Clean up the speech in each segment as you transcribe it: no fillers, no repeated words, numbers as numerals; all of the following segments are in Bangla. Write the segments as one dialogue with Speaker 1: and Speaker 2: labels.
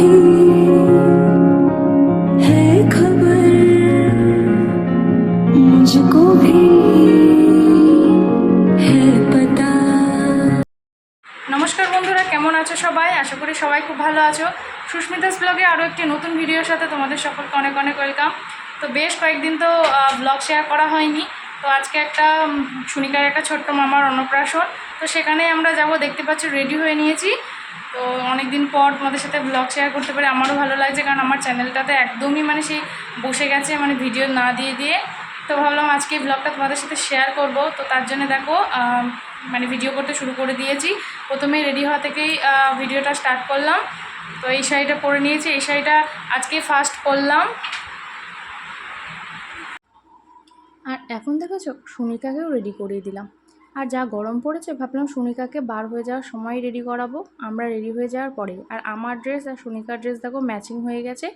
Speaker 1: भी है खबर, मुझको भी है पता।
Speaker 2: নমস্কার বন্ধুরা, কেমন আছো সবাই? আশা করি সবাই খুব ভালো আছো। সুস্মিতাস ব্লগে আরও একটি নতুন ভিডিওর সাথে তোমাদের সকলকে অনেক অনেক ওয়েলকাম। তো বেশ কয়েকদিন তো ব্লগ শেয়ার করা হয়নি। তো আজকে একটা সুনিকার একটা ছোট্ট মামার অন্নপ্রাশন, তো সেখানেই আমরা যাব। দেখতে পাচ্ছি রেডি হয়ে নিয়েছি। তো অনেক দিন পর তোমাদের সাথে ব্লগ শেয়ার করতে পারে আমারও ভালো লাগছে, কারণ আমার চ্যানেলটাতে একদমই সেই বসে গেছে ভিডিও না দিয়ে দিয়ে। তো ভাবলাম আজকে এই ব্লগটা তোমাদের সাথে শেয়ার করব। তো তার জন্য দেখো ভিডিও করতে শুরু করে দিয়েছি। প্রথমেই রেডি হওয়া থেকেই ভিডিওটা স্টার্ট করলাম। তো এই শাড়িটা পরে নিয়েছি, এই শাড়িটা আজকে ফার্স্ট করলাম। আর এখন দেখেছো সুনিকাকেও রেডি করিয়ে দিলাম। আর যা গরম পড়েছে, ভাবলাম সুনিকাকে বার হয়ে যাওয়ার সময় রেডি করাবো, আমরা রেডি হয়ে যাওয়ার পরে। আর আমার ড্রেস আর সুনিকার ড্রেস দেখো ম্যাচিং হয়ে গেছে।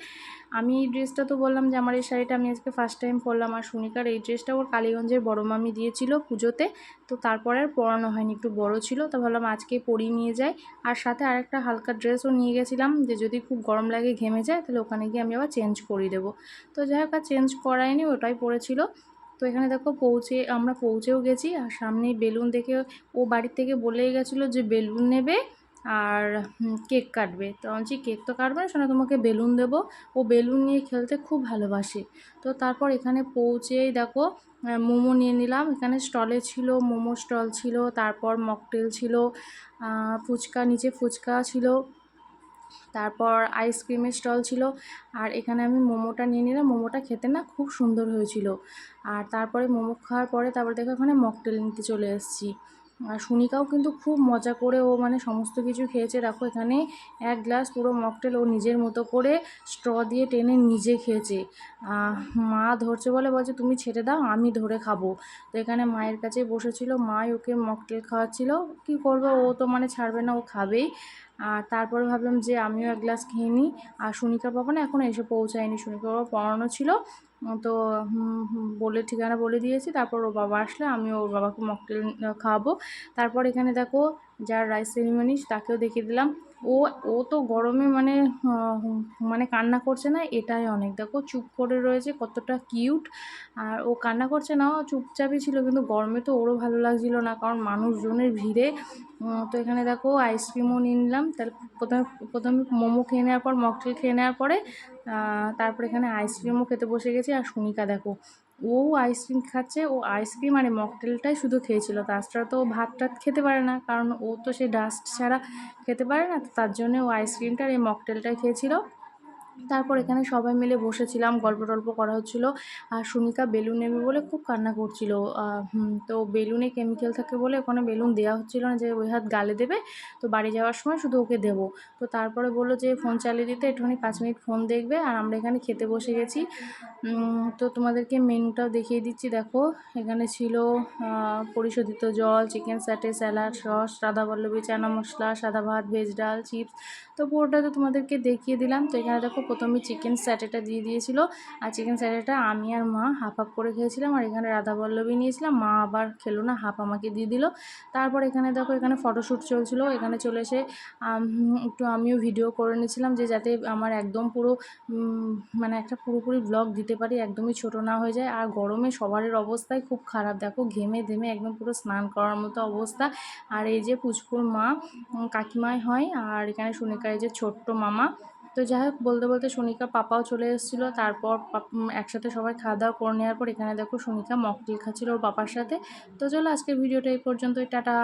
Speaker 2: আমি এই ড্রেসটা তো বললাম যে আমার এই শাড়িটা আমি আজকে ফার্স্ট টাইম পরলাম। আর সুনিকার এই ড্রেসটা ওর কালীগঞ্জের বড় মামি দিয়েছিল পুজোতে। তো তারপরে আর পরানো হয়নি, একটু বড় ছিল, তো ভাবলাম আজকে পরিয়ে নিয়ে যাই। আর সাথে আরেকটা হালকা ড্রেসও নিয়ে গেছিলাম, যে যদি খুব গরম লাগে ঘেমে যায় তাহলে ওখানে গিয়ে আমি আবার চেঞ্জ করিয়ে দেবো। তো যাই হোক, আর চেঞ্জ করাইনি, ওটাই পরেছিল। তো এখানে দেখো আমরা পৌঁছেও গেছি। আর সামনে বেলুন দেখে ও বাড়ির থেকে বলেই গেছিলো যে বেলুন নেবে আর কেক কাটবে। তো আমি বলছি কেক তো কাটবে না শোনা, তোমাকে বেলুন দেবো। ও বেলুন নিয়ে খেলতে খুব ভালোবাসে। তো তারপর এখানে পৌঁছেই দেখো মোমো নিয়ে নিলাম। এখানে স্টলে ছিল, মোমো স্টল ছিল, তারপর মকটেল ছিল, ফুচকা, নিচে ফুচকা ছিল, তারপর আইসক্রিমের স্টল ছিল। আর এখানে আমি মোমোটা নিয়ে নিলাম। মোমোটা খেতে না খুব সুন্দর হয়েছিল। আর তারপরে মোমো খাওয়ার পরে তারপরে দেখো ওখানে মকটেল নিতে চলে এসেছি। আর সুনিকাও কিন্তু খুব মজা করে ও সমস্ত কিছু খেয়েছে। দেখো এখানে এক গ্লাস পুরো মকটেল ও নিজের মতো করে স্ট্র দিয়ে টেনে নিজে খেয়েছে। মা ধরছে বলছে তুমি ছেড়ে দাও, আমি ধরে খাবো। তো এখানে মায়ের কাছে বসেছিল, মাই ওকে মকটেল খাওয়াচ্ছিল। কি করবো, ও তো ছাড়বে না, ও খাবেই। আর তারপরে ভাবলাম যে আমিও এক গ্লাস খেয়ে নিই। আর সুনিকার বাবা না এখনও এসে পৌঁছায়নি, সুনিকার বাবা পড়ানো ছিল। তো বলে ঠিকানা বলে দিয়েছি। তারপর ওর বাবা আসলে আমি ওর বাবাকে মকটেল খাওয়াবো। তারপর এখানে দেখো যার রাইস সেরিমনি তাকেও দেখিয়ে দিলাম। ও ও তো গরমে কান্না করছে না, এটাই অনেক। দেখো চুপ করে রয়েছে, কতটা কিউট। আর ও কান্না করছে না, ও চুপচাপই ছিল। কিন্তু গরমে তো ওরও ভালো লাগছিল না, কারণ মানুষজনের ভিড়ে। তো এখানে দেখো আইসক্রিমও নিয়ে নিলাম। তাহলে প্রথমে প্রথমে মোমো খেয়ে নেওয়ার পর মকটেল খেয়ে নেওয়ার পরে তারপর এখানে আইসক্রিমও খেতে বসে গেছি। আর সুনিকা দেখো ও আইসক্রিম খাচ্ছে, ও আইসক্রিম আর মকটেলটাই শুধু খেয়েছিল, তাছাড়া তো ভাত টাত খেতে পারে না, কারণ ও তো সেই ডাস্ট ছাড়া খেতে পারে না। তো তার জন্য ও আইসক্রিমটা আর এই মকটেলটাই খেয়েছিল। তারপর এখানে সবাই মিলে বসেছিলাম, গল্প টল্প করা হচ্ছিলো। আর সুনিকা বেলুন নেবে বলে খুব কান্না করছিল। তো বেলুনে কেমিক্যাল থাকে বলে ওখানে বেলুন দেওয়া হচ্ছিলো না, যে ওই হাত গালে দেবে। তো বাড়ি যাওয়ার সময় শুধু ওকে দেবো। তো তারপরে বললো যে ফোন চালিয়ে দিতে, একটুখানি 5 মিনিট ফোন দেখবে। আর আমরা এখানে খেতে বসে গেছি। তো তোমাদেরকে মেনুটাও দেখিয়ে দিচ্ছি। দেখো এখানে ছিল পরিশোধিত জল, chicken স্যাটে, salad, sauce, radhaballabhi, chana masala, সাদা ভাত, ভেজ ডাল, চিপস। তো পুরোটা তো তোমাদেরকে দেখিয়ে দিলাম। তো এখানে দেখো প্রথমে চিকেন স্যাটেটা দিয়ে দিয়েছিল। আর চিকেন স্যাটেটা আমি আর মা হাফ হাফ করে খেয়েছিলাম। আর এখানে রাধাবল্লভী নিয়েছিলাম, মা আবার খেলো না, হাফ আমাকে দিয়ে দিল। তারপর এখানে দেখো এখানে ফটোশ্যুট চলছিল। এখানে চলে এসে একটু আমিও ভিডিও করে নিয়েছিলাম, যে যাতে আমার একদম পুরো একটা পুরোপুরি ব্লগ দিতে পারি, একদমই ছোট না হয়ে যায়। আর গরমে সবারই অবস্থাই খুব খারাপ, দেখো ঘেমে ঘেমে একদম পুরো স্নান করার মতো অবস্থা। আর এই যে পুচকুর মা কাকিমাই হয়, আর এখানে সুনিকার এই যে ছোট্ট মামা। তো যাই হোক, বলতে বলতে সুনিকার পাপাও চলে এসেছিলো। তারপর একসাথে সবাই খাওয়া দাওয়া করে নেওয়ার পর এখানে দেখো সুনিকা মকটেল খাচ্ছিল ওর পাপার সাথে। তো চলো আজকের ভিডিওটা এই পর্যন্তই, টাটা।